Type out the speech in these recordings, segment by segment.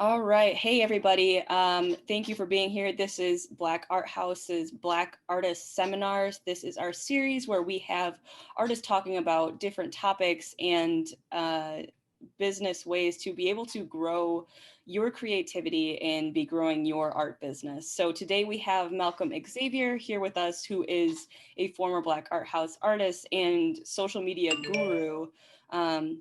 All right. Hey, everybody. Thank you for being here. This is Black Art House's Black Artist Seminars. This is our series where we have artists talking about different topics and business ways to be able to grow your creativity and be growing your art business. So today we have Malcolm Xavier here with us, who is a former Black Art House artist and social media guru.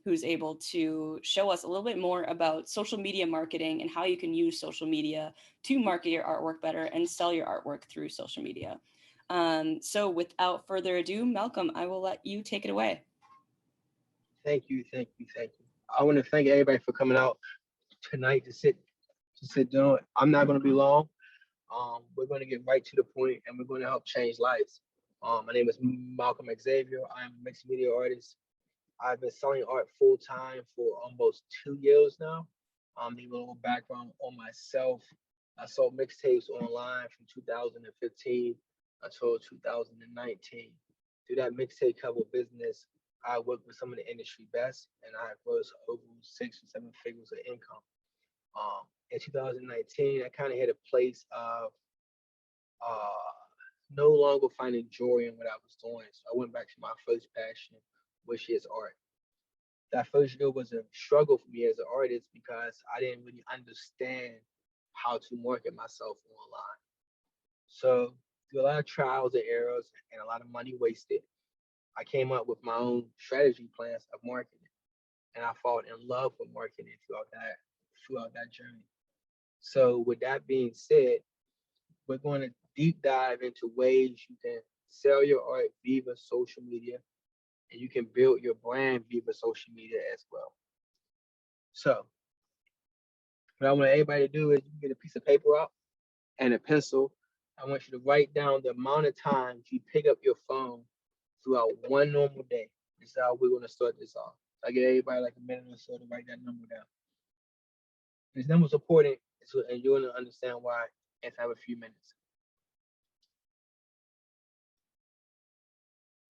Who's able to show us a little bit more about social media marketing and how you can use social media to market your artwork better and sell your artwork through social media. So without further ado, Malcolm, I will let you take it away. Thank you. I want to thank everybody for coming out tonight to sit down. I'm not going to be long. We're going to get right to the point, and we're going to help change lives. My name is Malcolm Xavier. I'm a mixed media artist. I've been selling art full time for almost 2 years now. To give a little background on myself, I sold mixtapes online from 2015 until 2019. Through that mixtape cover business, I worked with some of the industry best, and I grossed over 6 or 7 figures of income. In 2019, I kind of hit a place of no longer finding joy in what I was doing. So I went back to my first passion, which is art. That first year was a struggle for me as an artist because I didn't really understand how to market myself online. So through a lot of trials and errors and a lot of money wasted, I came up with my own strategy plans of marketing, and I fall in love with marketing throughout that journey. So with that being said, we're going to deep dive into ways you can sell your art via social media, and you can build your brand via social media as well. So what I want everybody to do is you get a piece of paper out and a pencil. I want you to write down the amount of times you pick up your phone throughout one normal day. This is how we're going to start this off. I get everybody like a minute or so to write that number down. This number is important, and you're going to understand why if I have a few minutes.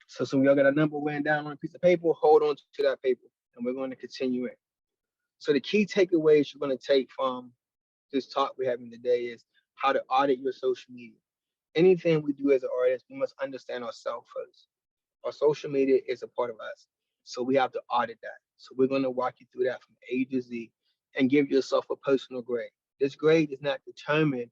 So we all got a number written down on a piece of paper. Hold on to that paper, and we're going to continue it. So the key takeaways you're going to take from this talk we're having today is how to audit your social media. Anything we do as an artist, we must understand ourselves first. Our social media is a part of us, so we have to audit that. So we're going to walk you through that from A to Z and give yourself a personal grade. This grade does not determine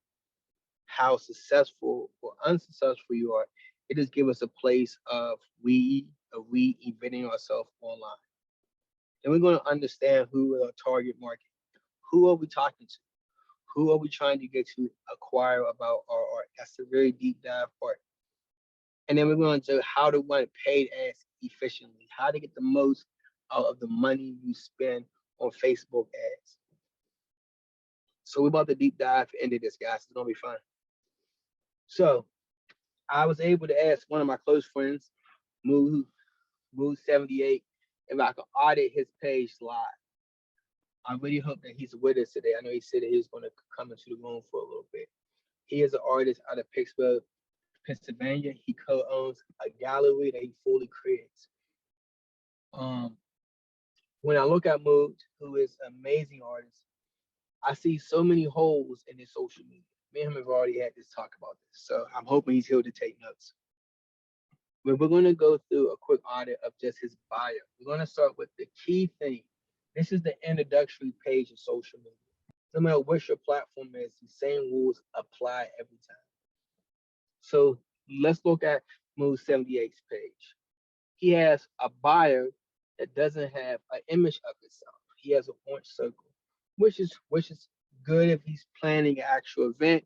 how successful or unsuccessful you are. It just gives us a place of reinventing ourselves online. Then we're going to understand who is our target market. Who are we talking to? Who are we trying to get to acquire about our art? That's a very deep dive part. And then we're going to how to run paid ads efficiently, how to get the most out of the money you spend on Facebook ads. So we're about to deep dive into this, guys. It's going to be fun. So I was able to ask one of my close friends, Move78, if I could audit his page live. I really hope that he's with us today. I know he said that he was going to come into the room for a little bit. He is an artist out of Pittsburgh, Pennsylvania. He co-owns a gallery that he fully creates. When I look at Mood, who is an amazing artist, I see so many holes in his social media. Me and him have already had this talk about this, so I'm hoping he's here to take notes. We're going to go through a quick audit of just his bio. We're going to start with the key thing. This is the introductory page of social media. No matter what your platform is, the same rules apply every time. So let's look at Move78's page. He has a bio that doesn't have an image of himself. He has an orange circle, which is good if he's planning an actual event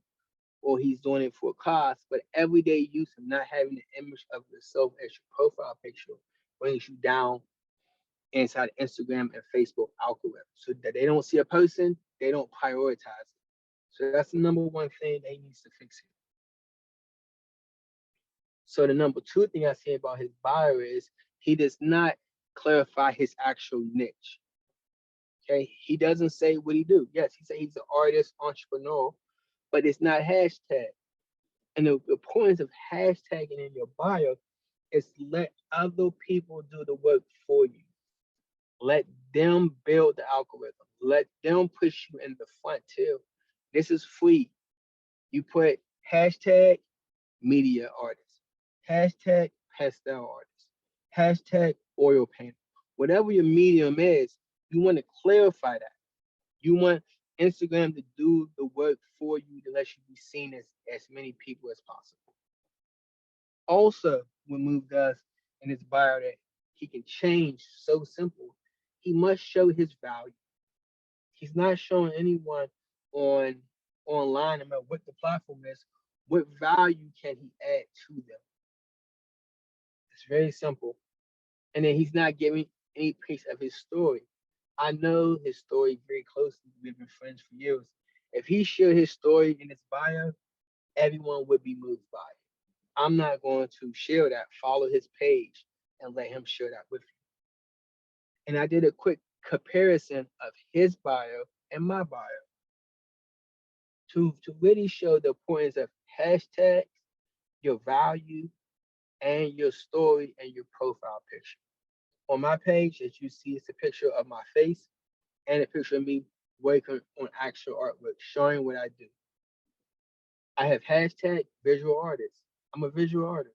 or he's doing it for a cause. But everyday use of not having the image of yourself as your profile picture brings you down inside Instagram and Facebook algorithm. So that they don't see a person, they don't prioritize it. So that's the number one thing they needs to fix it. So the number two thing I say about his bio is he does not clarify his actual niche. Okay, he doesn't say what he do. Yes, he says he's an artist, entrepreneur, but it's not hashtag. And the importance of hashtagging in your bio is let other people do the work for you. Let them build the algorithm. Let them push you in the front too. This is free. You put hashtag media artist, hashtag pastel artist, hashtag oil painter. Whatever your medium is, you want to clarify that. You want Instagram to do the work for you to let you be seen as many people as possible. Also, what Move does in his bio that he can change so simple, he must show his value. He's not showing anyone on online, no matter what the platform is, what value can he add to them. It's very simple. And then he's not giving any piece of his story. I know his story very closely. We've been friends for years. If he shared his story in his bio, everyone would be moved by it. I'm not going to share that. Follow his page and let him share that with you. And I did a quick comparison of his bio and my bio to really show the importance of hashtags, your value, and your story and your profile picture. On my page, as you see, it's a picture of my face and a picture of me working on actual artwork, showing what I do. I have hashtag visual artist. I'm a visual artist.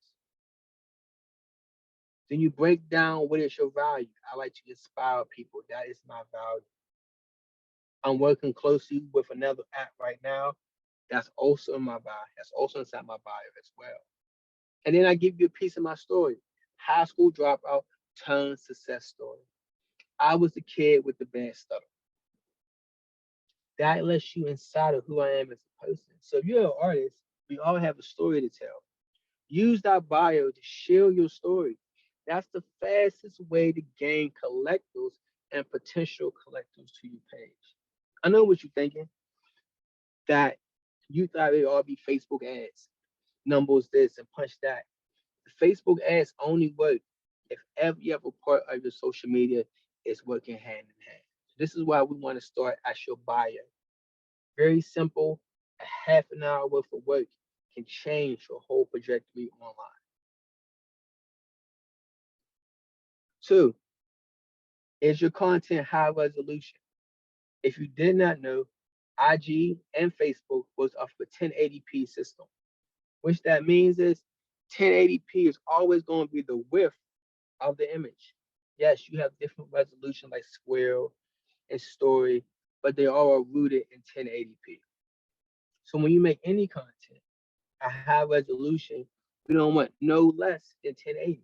Then you break down what is your value. I like to inspire people. That is my value. I'm working closely with another app right now. That's also in my bio. That's also inside my bio as well. And then I give you a piece of my story. High school dropout, turn success story. I was the kid with the bad stutter. That lets you inside of who I am as a person. So if you're an artist, we all have a story to tell. Use that bio to share your story. That's the fastest way to gain collectors and potential collectors to your page. I know what you're thinking, that you thought it'd all be Facebook ads, numbers this and punch that. The Facebook ads only work if every other part of your social media is working hand in hand. This is why we want to start at your bio. Very simple. A half an hour worth of work can change your whole trajectory online. Two, is your content high resolution? If you did not know, IG and Facebook was off a 1080p system, which that means is 1080p is always going to be the width of the image. Yes, you have different resolution like square and story, but they all are rooted in 1080p. So when you make any content, a high resolution, we don't want no less than 1080.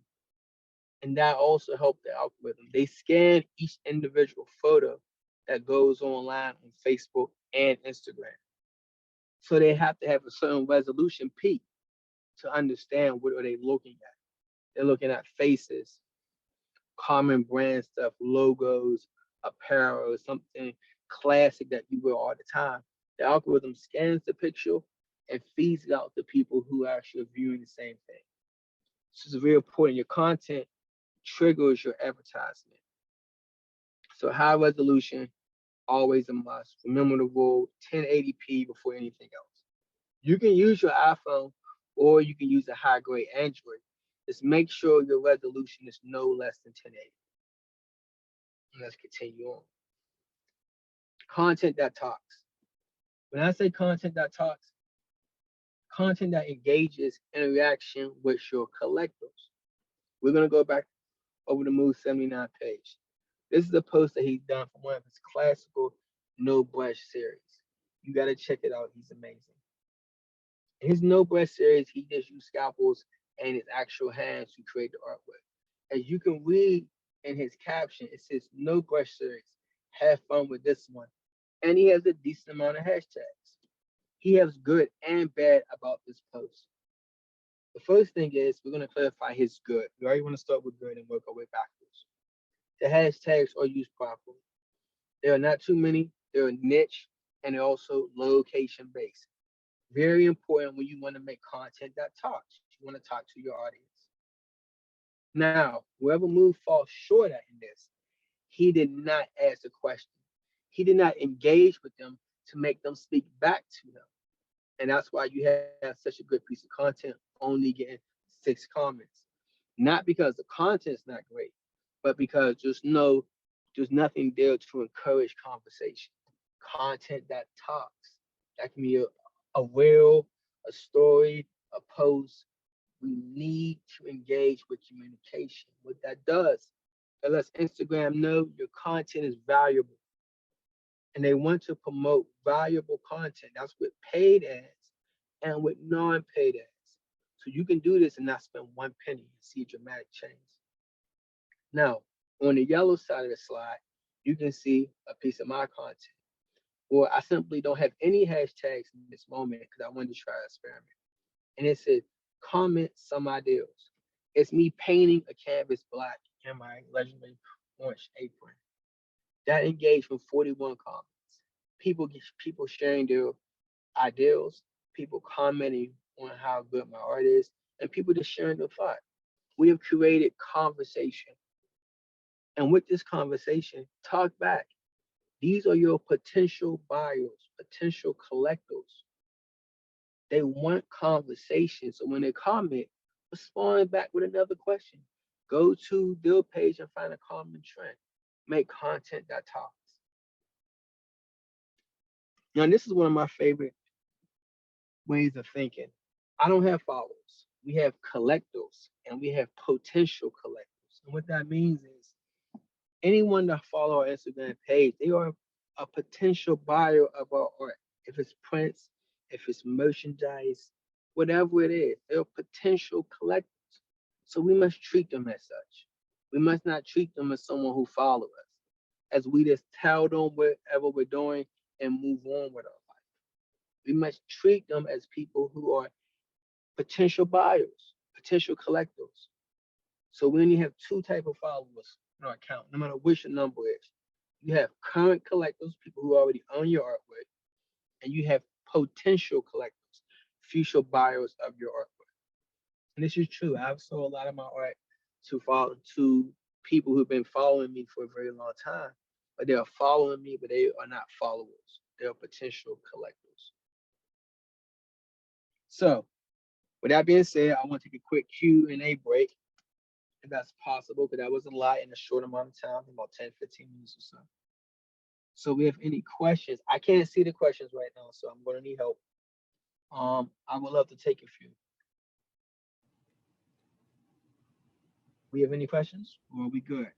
And that also helped the algorithm. They scan each individual photo that goes online on Facebook and Instagram. So they have to have a certain resolution peak to understand what are they looking at. They're looking at faces, common brand stuff, logos, apparel, something classic that you wear all the time. The algorithm scans the picture and feeds it out to people who are actually viewing the same thing. This is very important. Your content triggers your advertisement. So high resolution, always a must. Remember the rule, 1080p before anything else. You can use your iPhone or you can use a high grade Android. Just make sure your resolution is no less than 1080. And let's continue on. Content that talks. When I say content that talks, content that engages interaction with your collectors. We're going to go back over the Move 79 page. This is a post that he's done from one of his classical no brush series. You got to check it out. He's amazing. In his no brush series, he just used scalpels and his actual hands to create the artwork. As you can read in his caption, it says no brush series. Have fun with this one. And he has a decent amount of hashtags. He has good and bad about this post. The first thing is we're going to clarify his good. We already want to start with good and work our way backwards. The hashtags are used properly. There are not too many. They're niche and they're also location based. Very important when you want to make content that talks. You want to talk to your audience. Now, whoever move falls short at in this, he did not ask a question. He did not engage with them to make them speak back to him. And that's why you have such a good piece of content only getting 6 comments. Not because the content's not great, but because just know There's nothing there to encourage conversation, content that talks. That can be a reel, a story, a post. We need to engage with communication. What that does, it lets Instagram know your content is valuable and they want to promote valuable content. That's with paid ads and with non-paid ads. So you can do this and not spend one penny and see a dramatic change. Now, on the yellow side of the slide, you can see a piece of my content. Or I simply don't have any hashtags in this moment because I wanted to try an experiment. And it said, comment some ideas. It's me painting a canvas black in my legendary orange apron. That engaged with 41 comments. People sharing their ideals, people commenting on how good my art is, and people just sharing their thought. We have created conversation. And with this conversation, talk back. These are your potential buyers, potential collectors. They want conversation. So when they comment, respond back with another question. Go to their page and find a common trend. Make content that talks. Now, this is one of my favorite ways of thinking. I don't have followers. We have collectors and we have potential collectors. And what that means is anyone that follow our Instagram page, they are a potential buyer of our art. If it's prints, if it's merchandise, whatever it is, they're potential collectors. So we must treat them as such. We must not treat them as someone who follow us, as we just tell them whatever we're doing and move on with our life. We must treat them as people who are potential buyers, potential collectors. So we only have two type of followers in our account, no matter which the number is. You have current collectors, people who already own your artwork, and you have potential collectors, future buyers of your artwork. And this is true. I've sold a lot of my art to people who've been following me for a very long time, but they are following me, but they are not followers. They are potential collectors. So, with that being said, I want to take a quick Q&A break, if that's possible, because that was a lot in a short amount of time, about 10, 15 minutes or so. So, we have any questions? I can't see the questions right now, so I'm going to need help. I would love to take a few. We have any questions, or are we good?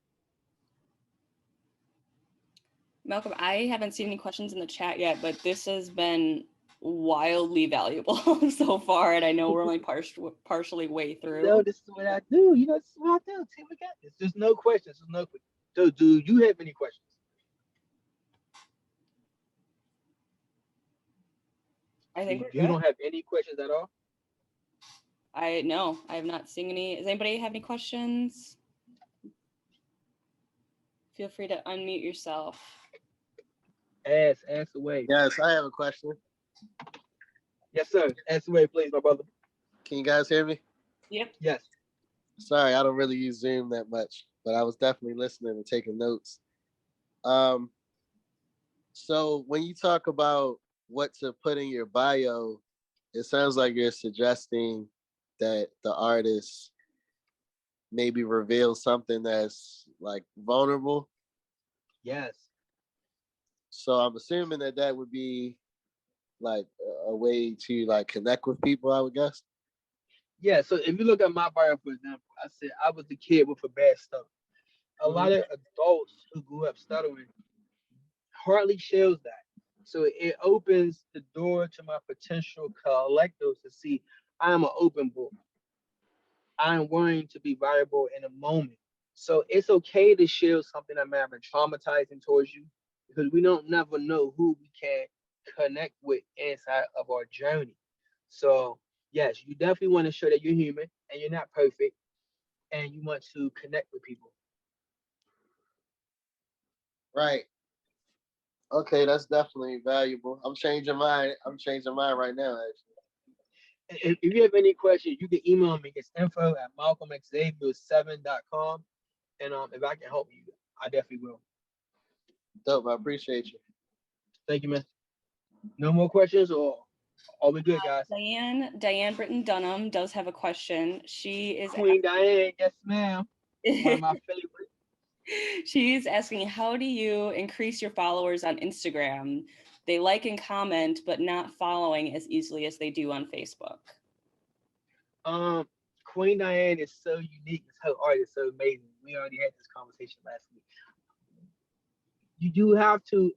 Malcolm, I haven't seen any questions in the chat yet, but this has been wildly valuable so far, and I know we're only partially way through. No, this is what I do. This is what I do. See, we got this. There's no questions. There's no questions. So, do you have any questions? I think you don't have any questions at all? I have not seen any. Does anybody have any questions? Feel free to unmute yourself. Ask away. Yes, I have a question. Yes, sir. Ask away, please, my brother. Can you guys hear me? Yep. Yes. Sorry, I don't really use Zoom that much, but I was definitely listening and taking notes. So when you talk about what to put in your bio, it sounds like you're suggesting that the artist maybe reveal something that's like vulnerable. Yes. So I'm assuming that would be like a way to like connect with people, I would guess. Yeah, so if you look at my bio, for example, I said I was the kid with a bad stutter. A lot of adults who grew up stuttering hardly shows that. So it opens the door to my potential collectors to see I am an open book. I am willing to be viable in a moment. So it's okay to share something that may have been traumatizing towards you because we don't never know who we can connect with inside of our journey. So yes, you definitely want to show that you're human and you're not perfect and you want to connect with people. Right. Okay, that's definitely valuable. I'm changing mine right now, actually. If you have any questions, you can email me. It's info@malcolmxavier7.com. And if I can help you, I definitely will. Dope. I appreciate you. Thank you, man. No more questions, or are we good, guys? Diane Britton Dunham does have a question. She is Queen Diane. Yes, ma'am. One of my favorites. She's asking, how do you increase your followers on Instagram? They like and comment, but not following as easily as they do on Facebook. Queen Diane is so unique. Her art is so amazing. We already had this conversation last week. You do have to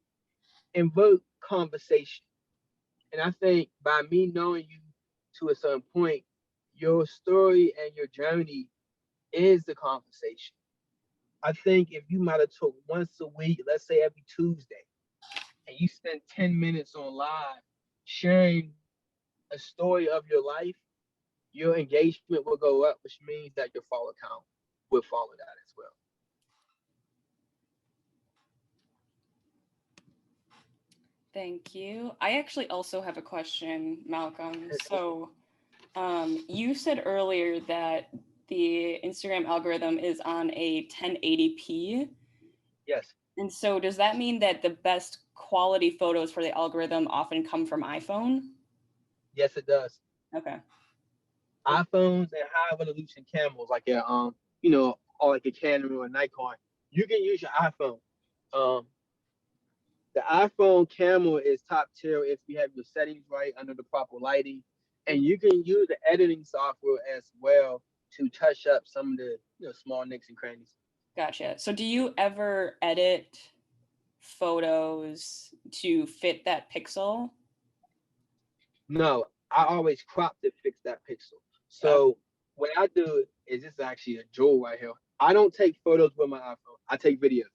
invoke conversation. And I think by me knowing you to a certain point, your story and your journey is the conversation. I think if you might have took once a week, let's say every Tuesday, and you spend 10 minutes on live sharing a story of your life, your engagement will go up, which means that your follow count will follow that as well. Thank you. I actually also have a question, Malcolm. So you said earlier that the Instagram algorithm is on a 1080p. Yes. And so does that mean that the best quality photos for the algorithm often come from iPhone? Yes, it does. Okay. iPhones and high resolution cameras, like a or like a Canon or a Nikon, you can use your iPhone. Um, the iPhone camera is top tier if you have your settings right under the proper lighting, and you can use the editing software as well to touch up some of the small nicks and crannies. Gotcha. So do you ever edit photos to fit that pixel? No, I always crop to fix that pixel. So what I do is, this is actually a jewel right here. I don't take photos with my iPhone. I take videos.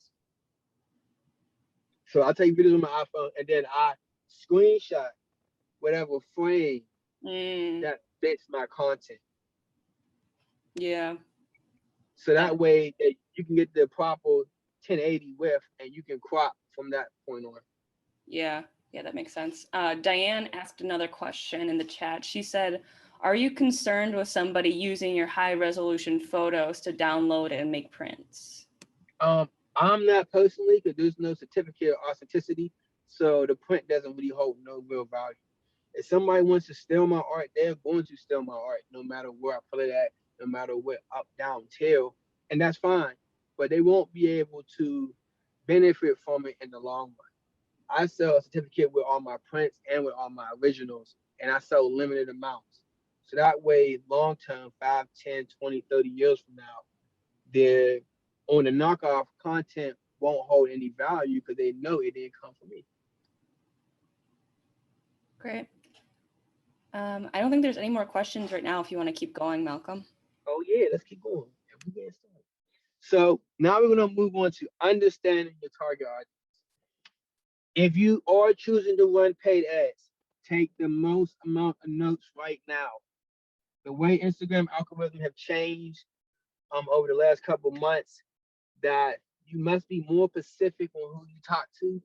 So I take videos with my iPhone, and then I screenshot whatever frame that fits my content. Yeah. So that way you can get the proper 1080 width, and you can crop from that point on. Yeah, that makes sense. Diane asked another question in the chat. She said, are you concerned with somebody using your high resolution photos to download and make prints? I'm not personally, because there's no certificate of authenticity, so the print doesn't really hold no real value. If somebody wants to steal my art, they're going to steal my art, no matter where I put it at, no matter what up, down, tail, and that's fine. But they won't be able to benefit from it in the long run. I sell a certificate with all my prints and with all my originals, and I sell limited amounts. So that way, long term, 5, 10, 20, 30 years from now, the on the knockoff content won't hold any value because they know it didn't come from me. Great. I don't think there's any more questions right now if you want to keep going, Malcolm. Oh yeah, let's keep going. So now we're going to move on to understanding your target audience. If you are choosing to run paid ads, take the most amount of notes right now. The way Instagram algorithms have changed over the last couple of months, that you must be more specific on who you talk to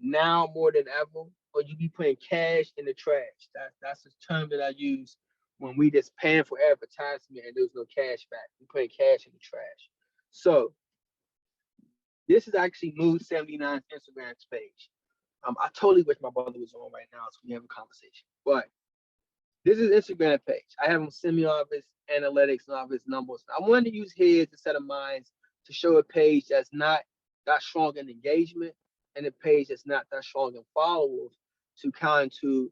now more than ever, or you be putting cash in the trash. That's the term that I use when we just paying for advertisement and there's no cash back. We putting cash in the trash. So this is actually Mood 79's Instagram's page. I totally wish my brother was on right now so we have a conversation. But this is Instagram page. I have them semi-obvious, analytics, and obvious numbers. I wanted to use his instead of mine to show a page that's not that strong in engagement and a page that's not that strong in followers, to kind to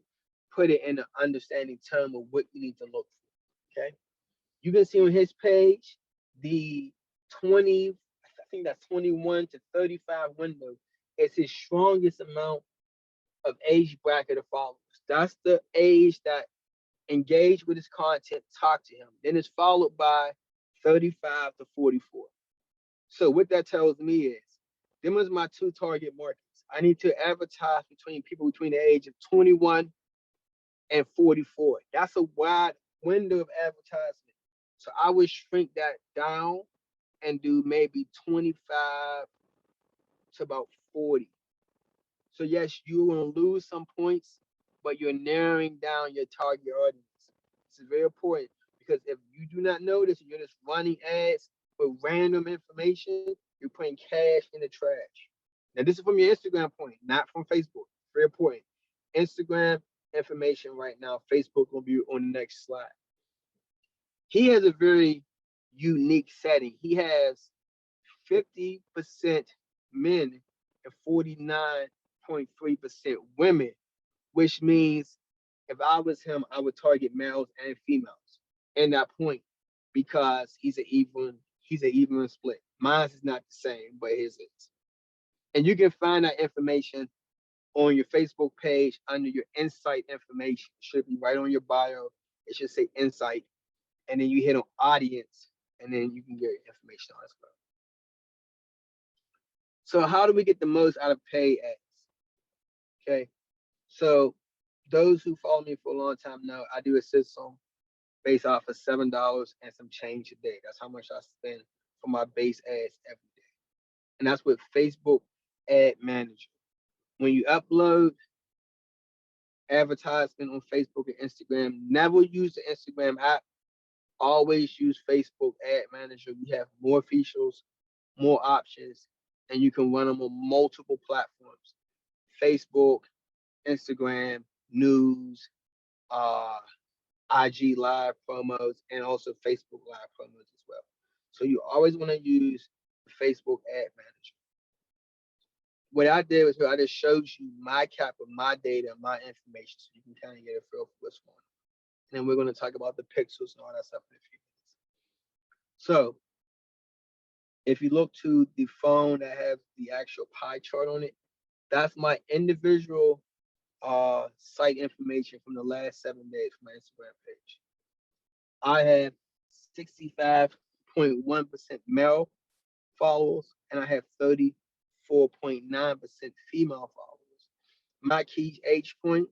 put it in an understanding term of what you need to look for. Okay. You can see on his page the 20, I think that's 21 to 35 window is his strongest amount of age bracket of followers. That's the age that engage with his content, talk to him. Then it's followed by 35 to 44. So what that tells me is, them is my two target markets. I need to advertise between people between the age of 21 and 44. That's a wide window of advertisement. So I would shrink that down and do maybe 25 to about 40. So yes, you're going to lose some points, but you're narrowing down your target audience. This is very important, because if you do not know this and you're just running ads with random information, you're putting cash in the trash. Now, this is from your Instagram point, not from Facebook. Very important. Instagram information right now. Facebook will be on the next slide. He has a very unique setting. He has 50% men and 49.3% women, which means if I was him, I would target males and females in that point because he's an even split. Mine is not the same, but his is. And you can find that information on your Facebook page under your insight information. It should be right on your bio. It should say insight. And then you hit on audience, and then you can get information on as well. So how do we get the most out of paid ads? Okay. So those who follow me for a long time know I do a system based off of $7 and some change a day. That's how much I spend for my base ads every day. And that's with Facebook Ad Manager. When you upload advertisement on Facebook and Instagram, never use the Instagram app. Always use Facebook Ad Manager. We have more features, more options, and you can run them on multiple platforms. Facebook, Instagram, news, uh, IG live promos, and also Facebook live promos as well. So you always want to use the Facebook Ad Manager. What I did was I just showed you my cap of my data, my information, so you can kind of get a feel for what's going on. And then we're going to talk about the pixels and all that stuff in a few minutes. So if you look to the phone that has the actual pie chart on it, that's my individual site information from the last 7 days for my Instagram page. I have 65.1% male followers, and I have 34.9% female followers. My key age point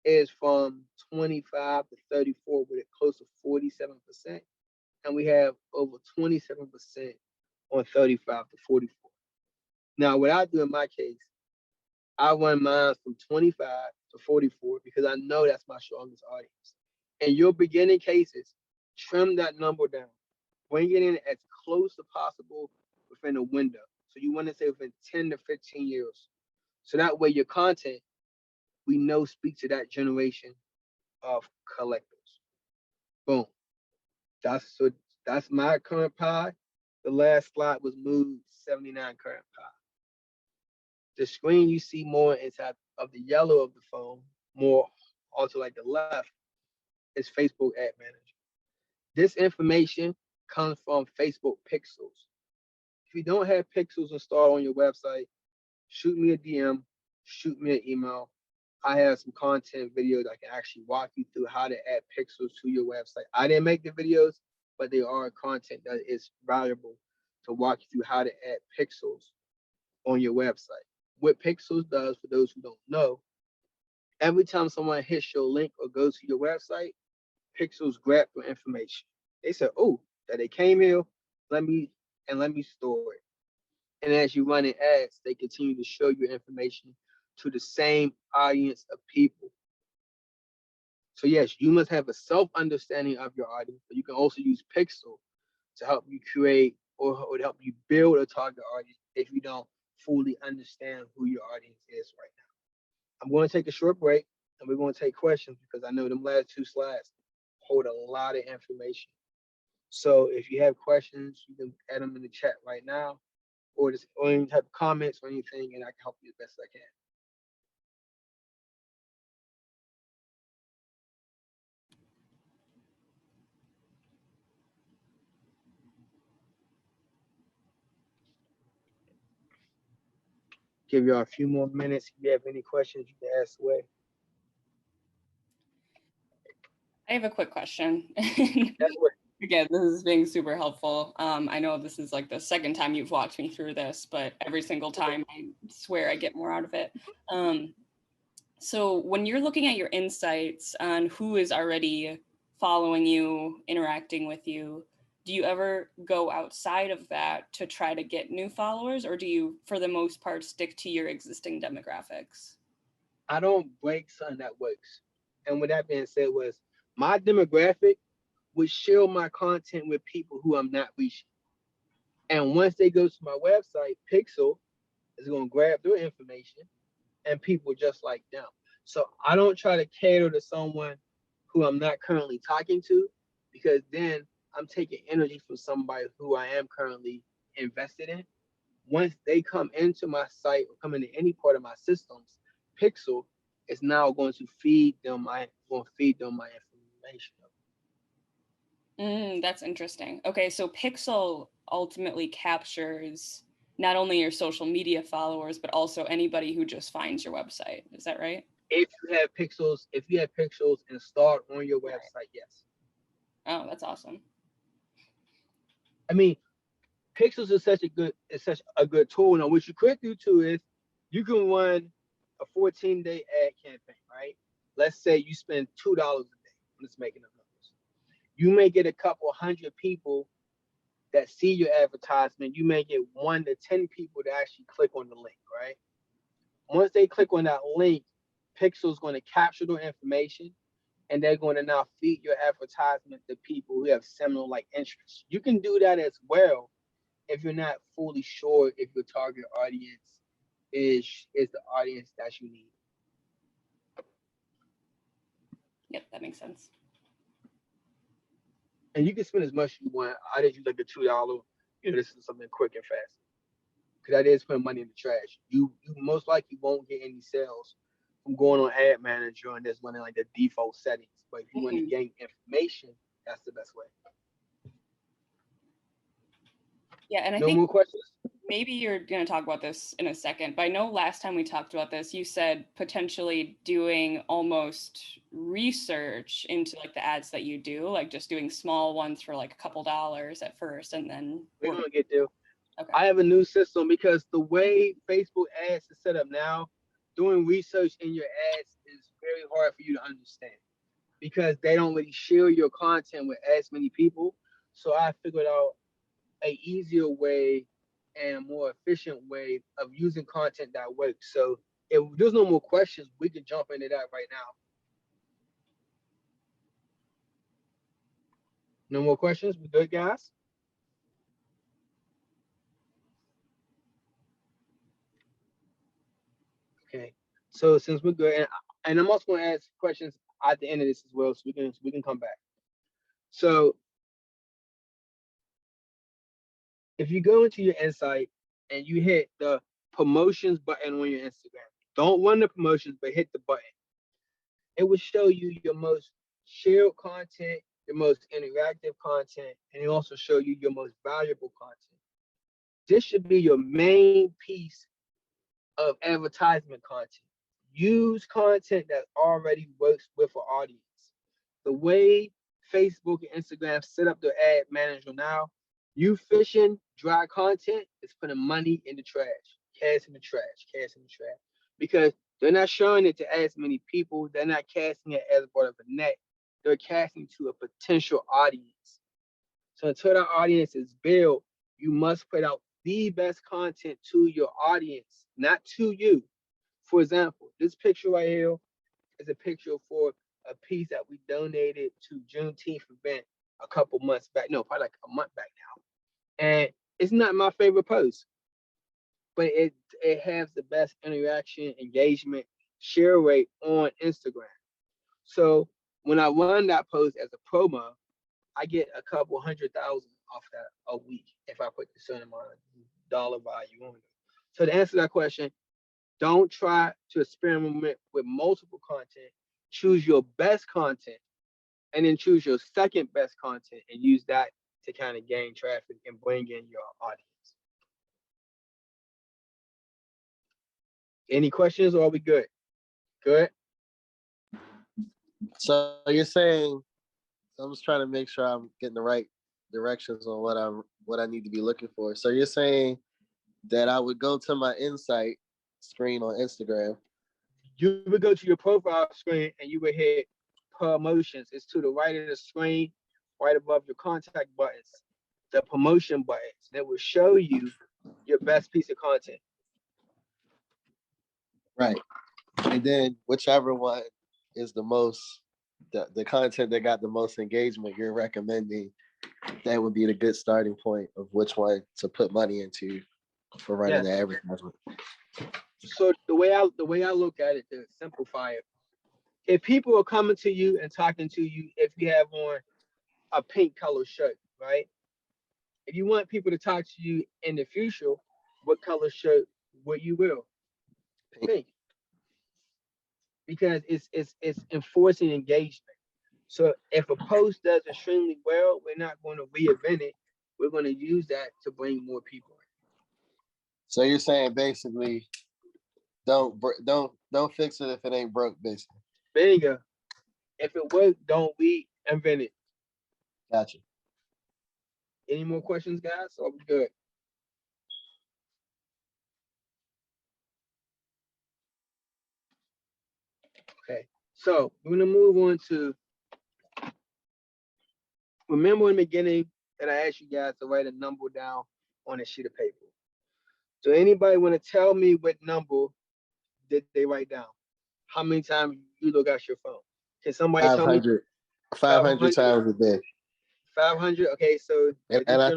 is from 25 to 34 with it close to 47%. And we have over 27% on 35 to 44. Now, what I do in my case, I run mine from 25 to 44 because I know that's my strongest audience. In your beginning cases, trim that number down. Bring it in as close as possible within a window. So you want to say within 10 to 15 years. So that way your content, we know, speaks to that generation of collectors. Boom. That's my current pie. The last slide was moved 79 current pie. The screen you see more inside of the yellow of the phone, more also like the left, is Facebook Ad Manager. This information comes from Facebook Pixels. If you don't have Pixels installed on your website, shoot me a DM, shoot me an email. I have some content videos that can actually walk you through how to add pixels to your website. I didn't make the videos, but they are content that is valuable to walk you through how to add pixels on your website. What Pixels does, for those who don't know, every time someone hits your link or goes to your website, Pixels grab your information. They said, "Oh, that they came here, let me store it." And as you run in ads, they continue to show your information to the same audience of people. So yes, you must have a self-understanding of your audience, but you can also use Pixel to help you create or to help you build a target audience if you don't fully understand who your audience is right now. I'm going to take a short break and we're going to take questions because I know them last two slides hold a lot of information. So if you have questions, you can add them in the chat right now or any type of comments or anything, and I can help you as best I can. Give y'all a few more minutes. If you have any questions, you can ask away. I have a quick question. That's what Again, this is being super helpful. I know this is like the second time you've walked me through this, but every single time I swear I get more out of it. So when you're looking at your insights on who is already following you, interacting with you, do you ever go outside of that to try to get new followers, or do you, for the most part, stick to your existing demographics? I don't break something that works. And with that being said, was my demographic would share my content with people who I'm not reaching. And once they go to my website, Pixel is going to grab their information and people just like them. So I don't try to cater to someone who I'm not currently talking to because then I'm taking energy from somebody who I am currently invested in, once they come into my site or come into any part of my systems, Pixel is now going to feed them my information. That's interesting. Okay, so Pixel ultimately captures not only your social media followers, but also anybody who just finds your website. Is that right? If you have pixels installed on your website, yes. Oh, that's awesome. I mean, pixels is such a good tool. Now, what you could do too is you can run a 14-day ad campaign, right? Let's say you spend $2 a day. I'm just making up numbers. You may get a couple hundred people that see your advertisement. You may get 1 to 10 people to actually click on the link, right? Once they click on that link, Pixel's going to capture their information and they're going to now feed your advertisement to people who have similar like interests. You can do that as well if you're not fully sure if your target audience is the audience that you need. Yep, that makes sense. And you can spend as much as you want. I just use like the $2. This is something quick and fast. Because that is putting money in the trash. You most likely won't get any sales from going on Ad Manager and just running like the default settings. But if you want to gain information, that's the best way. Yeah, and I No think more questions? maybe you're going to talk about this in a second, but I know last time we talked about this, you said potentially doing almost research into like the ads that you do, like just doing small ones for like a couple dollars at first and then We're going to get there. Okay. I have a new system because the way Facebook ads is set up now, doing research in your ads is very hard for you to understand because they don't really share your content with as many people. So I figured out a easier way and a more efficient way of using content that works. So if there's no more questions, we can jump into that right now. No more questions? We good, guys? Okay. So since we're good, and I'm also going to ask questions at the end of this as well, so we can come back. So if you go into your insight and you hit the promotions button on your Instagram, don't run the promotions, but hit the button. It will show you your most shared content, your most interactive content, and it also show you your most valuable content. This should be your main piece of advertisement content. Use content that already works with an audience. The way Facebook and Instagram set up their ad manager now, you fishing dry content is putting money in the trash, cash in the trash, cash in the trash. Because they're not showing it to as many people. They're not casting it as part of a net. They're casting to a potential audience. So until that audience is built, you must put out the best content to your audience, not to you. For example, this picture right here is a picture for a piece that we donated to Juneteenth event a couple months back. No, probably like a month back now. And it's not my favorite post, but it has the best interaction, engagement, share rate on Instagram. So when I run that post as a promo, I get a couple 100,000 off that a week if I put the certain amount of dollar value on it. So to answer that question, don't try to experiment with multiple content. Choose your best content and then choose your second best content and use that to kind of gain traffic and bring in your audience. Any questions or are we good? Good. So you're saying, I'm just trying to make sure I'm getting the right directions on what I need to be looking for. So you're saying that I would go to my insight screen on Instagram. You would go to your profile screen and you would hit promotions. It's to the right of the screen, right above your contact buttons, the promotion buttons that will show you your best piece of content. Right. And then whichever one is the most, the content that got the most engagement, you're recommending that would be the good starting point of which one to put money into for running the advertisement. So the way I look at it to simplify it, if people are coming to you and talking to you, if you have on a pink color shirt, right? If you want people to talk to you in the future, what color shirt would you wear? Pink. Pink, because it's enforcing engagement. So if a post does extremely well, we're not going to reinvent it. We're going to use that to bring more people in. So you're saying basically, don't fix it if it ain't broke, basically. There you go. If it works, don't reinvent it. Gotcha. Any more questions, guys? So we good. Okay. So we're gonna move on to, remember in the beginning that I asked you guys to write a number down on a sheet of paper. So anybody want to tell me what number did they write down? How many times you look at your phone? Can somebody tell me? 500. 500 times a day. 500. Okay, so And I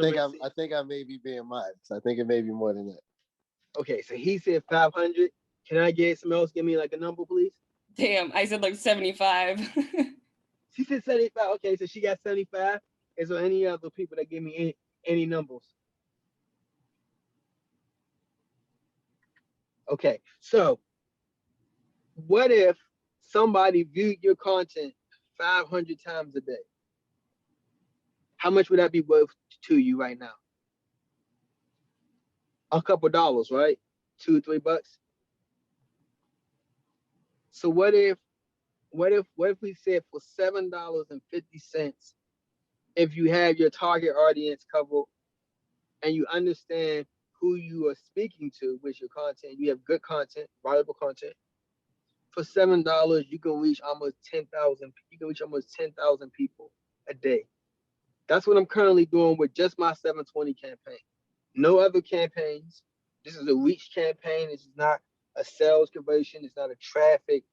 think I may be being modest. I think it may be more than that. Okay, so he said 500. Can I get some else? Give me like a number, please. Damn, I said like 75. She said 75. Okay, so she got 75. Is there any other people that give me any numbers? Okay, so what if somebody viewed your content 500 times a day? How much would that be worth to you right now? A couple dollars, right? $2, $3. So what if we said for $7.50, if you have your target audience covered and you understand who you are speaking to with your content, you have good content, valuable content. For $7, you can reach almost 10,000. You can reach almost 10,000 people a day. That's what I'm currently doing with just my 720 campaign. No other campaigns. This is a reach campaign. This is not a sales conversion. It's not a traffic.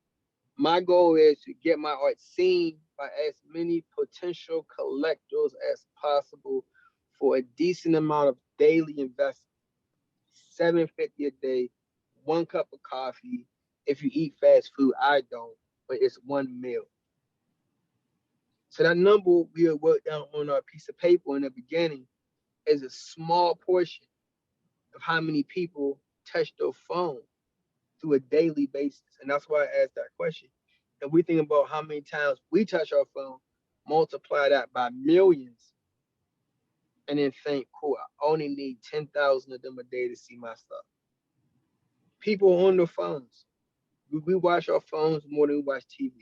My goal is to get my art seen by as many potential collectors as possible for a decent amount of daily investment. $7.50 a day, 1 cup of coffee. If you eat fast food, I don't, but it's one meal. So that number we worked down on our piece of paper in the beginning is a small portion of how many people touch their phone through a daily basis. And that's why I asked that question. And we think about how many times we touch our phone, multiply that by millions, and then think, cool, I only need 10,000 of them a day to see my stuff. People on their phones. We watch our phones more than we watch TV.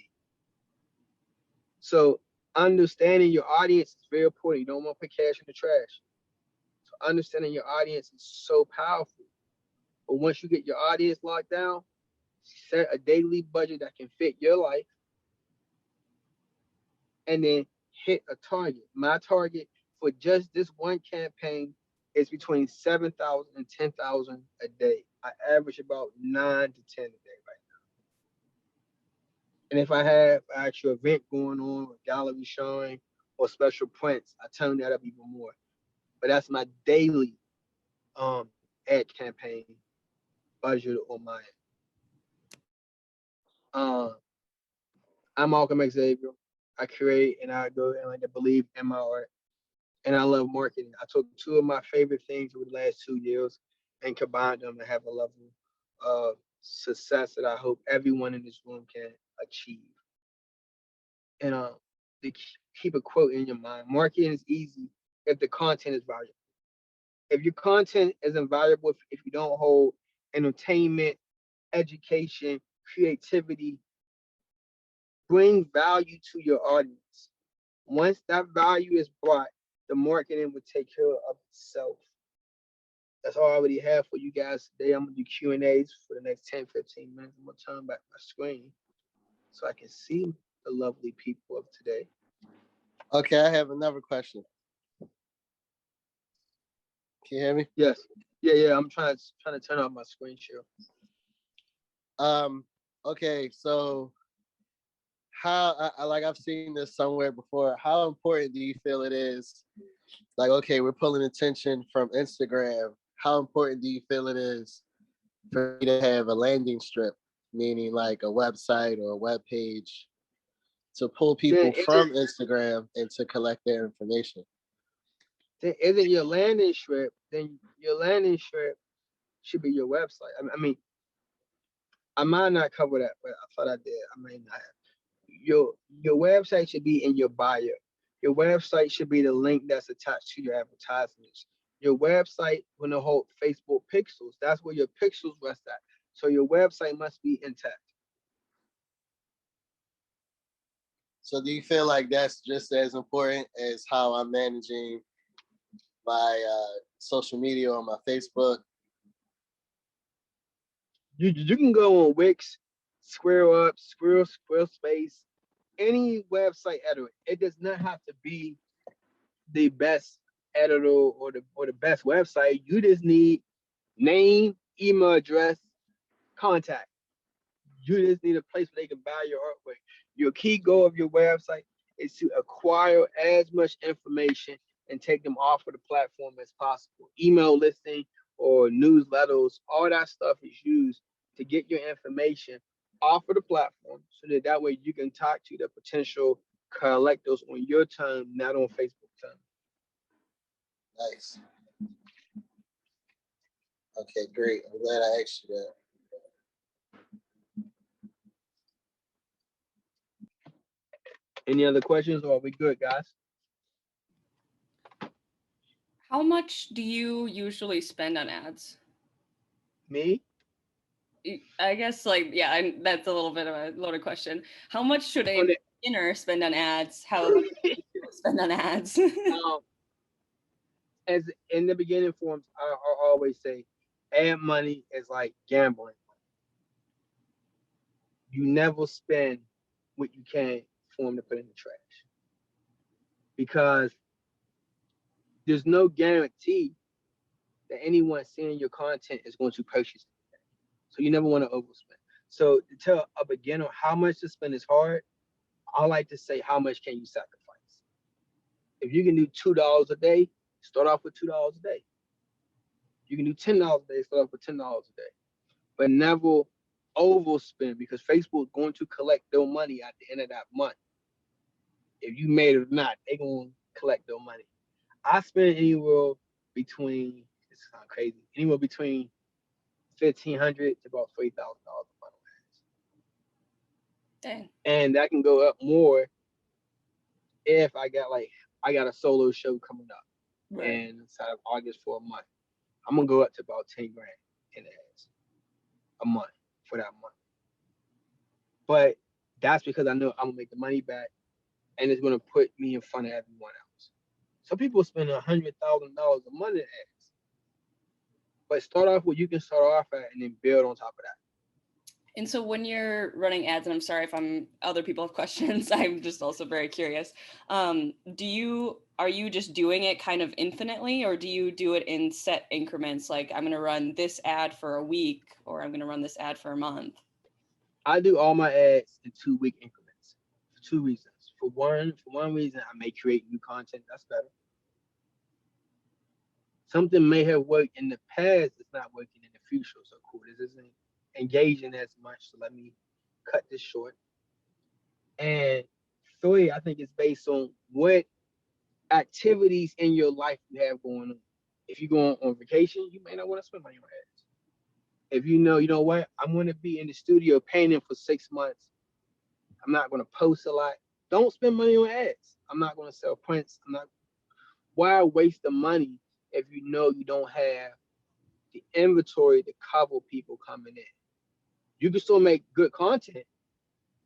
So understanding your audience is very important. You don't want to put cash in the trash. So understanding your audience is so powerful. But once you get your audience locked down, set a daily budget that can fit your life, and then hit a target. My target for just this one campaign is between 7,000 and 10,000 a day. I average about 9 to 10 a day right now. And if I have an actual event going on, or gallery showing, or special prints, I turn that up even more. But that's my daily ad campaign budget on my end. I'm Malcolm Xavier. I create and I go and I believe in my art. And I love marketing. I took two of my favorite things over the last 2 years and combined them to have a level of success that I hope everyone in this room can achieve. And to keep a quote in your mind, marketing is easy if the content is valuable. If your content isn't valuable, if you don't hold entertainment, education, creativity, bring value to your audience. Once that value is brought, the marketing will take care of itself. That's all I already have for you guys today. I'm gonna do Q&As for the next 10, 15 minutes. I'm gonna turn back my screen so I can see the lovely people of today. Okay, I have another question. Can you hear me? Yes. Yeah. I'm trying to turn off my screen share. Okay, so how like I've seen this somewhere before. How important do you feel it is? Like, okay, we're pulling attention from Instagram. How important do you feel it is for you to have a landing strip, meaning like a website or a web page, to pull people from Instagram and to collect their information? then isn't your landing strip, then your landing strip should be your website. I mean, I might not cover that, but I thought I did. I may not have. Your your website should be in your bio. Your website should be the link that's attached to your advertisements. Your website will hold Facebook pixels. That's where your pixels rest at. So your website must be intact. So do you feel like that's just as important as how I'm managing my social media on my Facebook? You can go on Wix, Square Up, Squarespace, any website editor. It does not have to be the best editor or the best website. You just need name, email address, contact. You just need a place where they can buy your artwork. Your key goal of your website is to acquire as much information and take them off of the platform as possible. Email listing or newsletters, all that stuff is used to get your information off of the platform so that way you can talk to the potential collectors on your term, not on Facebook term. Nice. Okay, great. I'm glad I asked you that. Any other questions or are we good, guys? How much do you usually spend on ads? Me? I guess that's a little bit of a loaded question. How much should a On the, beginner spend on ads? How much should you spend on ads? um, as in the beginning forms, I always say ad money is like gambling. You never spend what you can for them to put in the trash because there's no guarantee that anyone seeing your content is going to purchase it. So you never want to overspend. So to tell a beginner how much to spend is hard, I like to say how much can you sacrifice. If you can do $2 a day, start off with $2 a day. You can do $10 a day, start off with $10 a day. But never overspend because Facebook is going to collect their money at the end of that month. If you made it or not, they're going to collect their money. I spend anywhere between, this sounds crazy, anywhere between $1,500 to about $3,000 a month. Dang. And that can go up more if I got a solo show coming up Right. and inside of August for a month. I'm gonna go up to about 10 grand in ads a month for that month. But that's because I know I'm gonna make the money back and it's gonna put me in front of everyone else. Some people spend $100,000 a month in ads. But start off what you can start off at and then build on top of that. And so when you're running ads, and I'm sorry if other people have questions, I'm just also very curious. Are you just doing it kind of infinitely, or do you do it in set increments? Like I'm going to run this ad for a week, or I'm going to run this ad for a month. I do all my ads in 2-week increments for two reasons. For one reason, I may create new content that's better. Something may have worked in the past, it's not working in the future. So cool, this isn't engaging as much. So let me cut this short. And three, I think it's based on what activities in your life you have going on. If you're going on vacation, you may not want to spend money on ads. If you know what, I'm going to be in the studio painting for 6 months. I'm not going to post a lot. Don't spend money on ads. I'm not going to sell prints. I'm not. Why waste the money if you know you don't have the inventory to cover people coming in? You can still make good content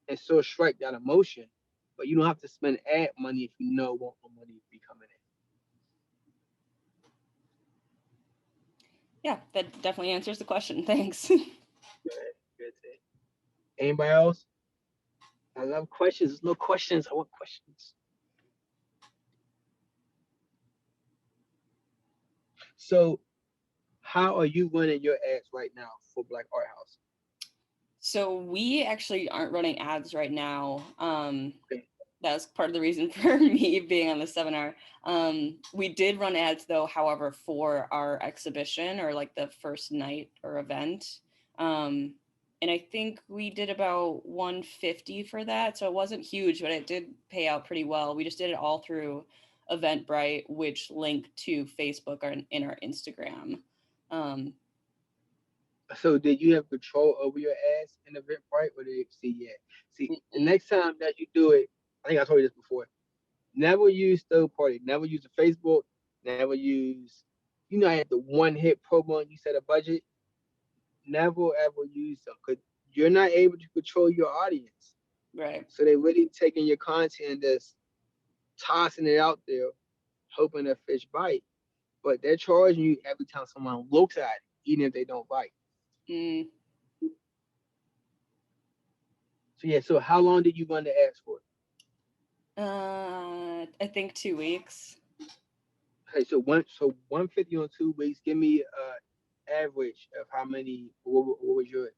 and still strike that emotion, but you don't have to spend ad money if you know what money will be coming in. Yeah, that definitely answers the question. Thanks. Good, good thing. Anybody else? I love questions. There's no questions. I want questions. So, how are you running your ads right now for Black Art House? So we actually aren't running ads right now. Okay. That's part of the reason for me being on the seminar. We did run ads though, however, for our exhibition or like the first night or event. And I think we did about 150 for that. So it wasn't huge, but it did pay out pretty well. We just did it all through Eventbrite, which link to Facebook or in our Instagram. So did you have control over your ads in Eventbrite, or did you see yet? See, the next time that you do it, I think I told you this before. Never use third party. Never use a Facebook. Never use, I had the one hit promo and you set a budget. Never ever use them because you're not able to control your audience. Right. So they really taking your content and just tossing it out there, hoping a fish bite. But they're charging you every time someone looks at it, even if they don't bite. Mm. So yeah, so how long did you run the ads for? I think 2 weeks. Okay, so 150 on 2 weeks. Give me average of how many. What was your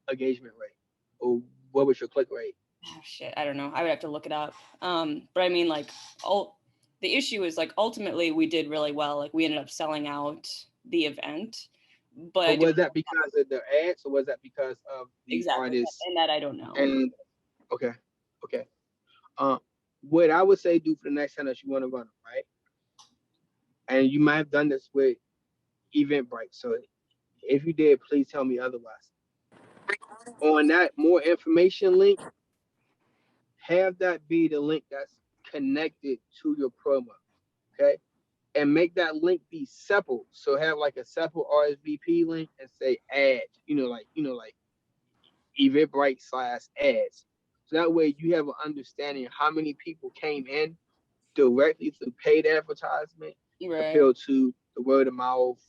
engagement rate, or what was your click rate? Oh, shit, I don't know. I would have to look it up. But I mean, like, the issue is like ultimately we did really well. Like we ended up selling out the event, But but was that because of the ads, or was that because of the exactly, artists? and that I don't know. And okay, okay. What I would say do for the next time that you want to run them, right? And you might have done this with Eventbrite. So if you did, please tell me otherwise. On that more information link, have that be the link that's connected to your promo. Okay. And make that link be separate. So have like a separate RSVP link and say add, like Eventbrite / ads. So that way you have an understanding of how many people came in directly through paid advertisement Right. compared to the word of mouth,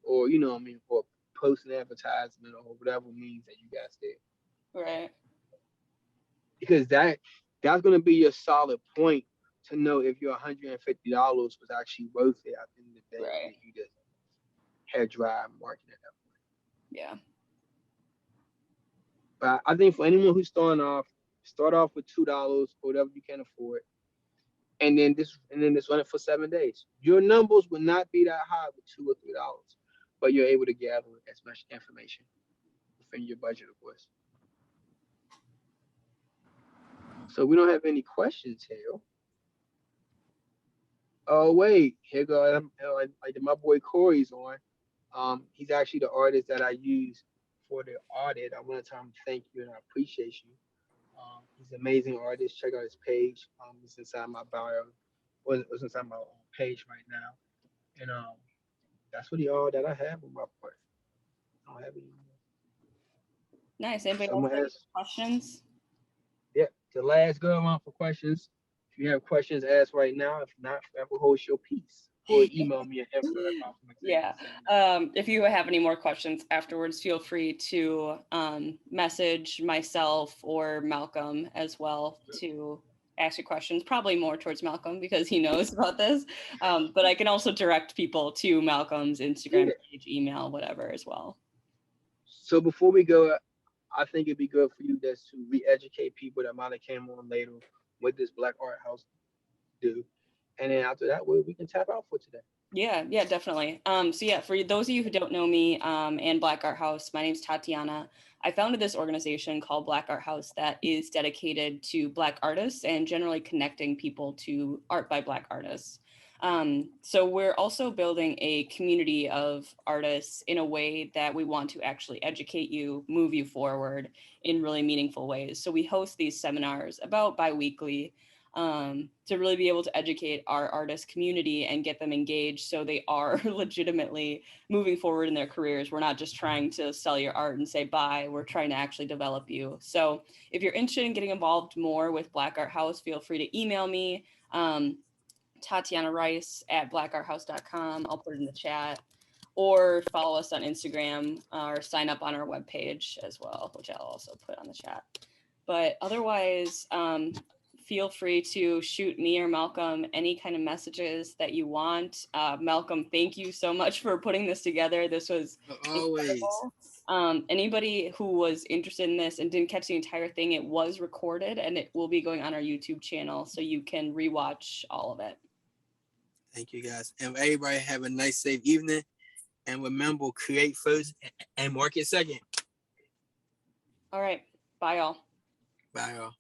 or or posting advertisement, or whatever means that you guys did. Right. Because that's gonna be your solid point to know if your $150 was actually worth it at the end of the day. Right. If you just had dry marketing at that point. Yeah. But I think for anyone who's starting off, start off with $2 or whatever you can afford. And then this run it for 7 days. Your numbers will not be that high with $2 or $3, but you're able to gather as much information within your budget, of course. So we don't have any questions here. Oh wait, here go. Like my boy Corey's on. He's actually the artist that I use for the audit. I want to tell him thank you and I appreciate you. He's an amazing artist. Check out his page. It's inside my bio. It's inside my page right now. And that's really all that I have on my part. I don't have any more. Nice. Anybody else Someone have any has, questions? yeah, the last go around for questions. If you have questions, ask right now. If not, forever hold your peace. Or email me at info@malcolm. Yeah. If you have any more questions afterwards, feel free to message myself or Malcolm as well to ask your questions. Probably more towards Malcolm because he knows about this. But I can also direct people to Malcolm's Instagram page, email, whatever as well. So before we go, I think it'd be good for you just to re-educate people that might have came on later what this Black Art House do. And then after that, we can tap out for today. Yeah, definitely. So yeah, for those of you who don't know me and Black Art House, my name's Tatiana. I founded this organization called Black Art House that is dedicated to Black artists and generally connecting people to art by Black artists. So we're also building a community of artists in a way that we want to actually educate you, move you forward in really meaningful ways. So we host these seminars about bi-weekly to really be able to educate our artist community and get them engaged so they are legitimately moving forward in their careers. We're not just trying to sell your art and say bye, we're trying to actually develop you. So if you're interested in getting involved more with Black Art House, feel free to email me, Tatiana Rice at blackarthouse.com. I'll put it in the chat. Or follow us on Instagram or sign up on our webpage as well, which I'll also put on the chat. But otherwise, feel free to shoot me or Malcolm any kind of messages that you want. Malcolm, thank you so much for putting this together. This was always incredible. Anybody who was interested in this and didn't catch the entire thing, it was recorded and it will be going on our YouTube channel, so you can rewatch all of it. Thank you guys. And everybody have a nice, safe evening. And remember, create first and market second. All right. Bye, y'all. Bye, y'all.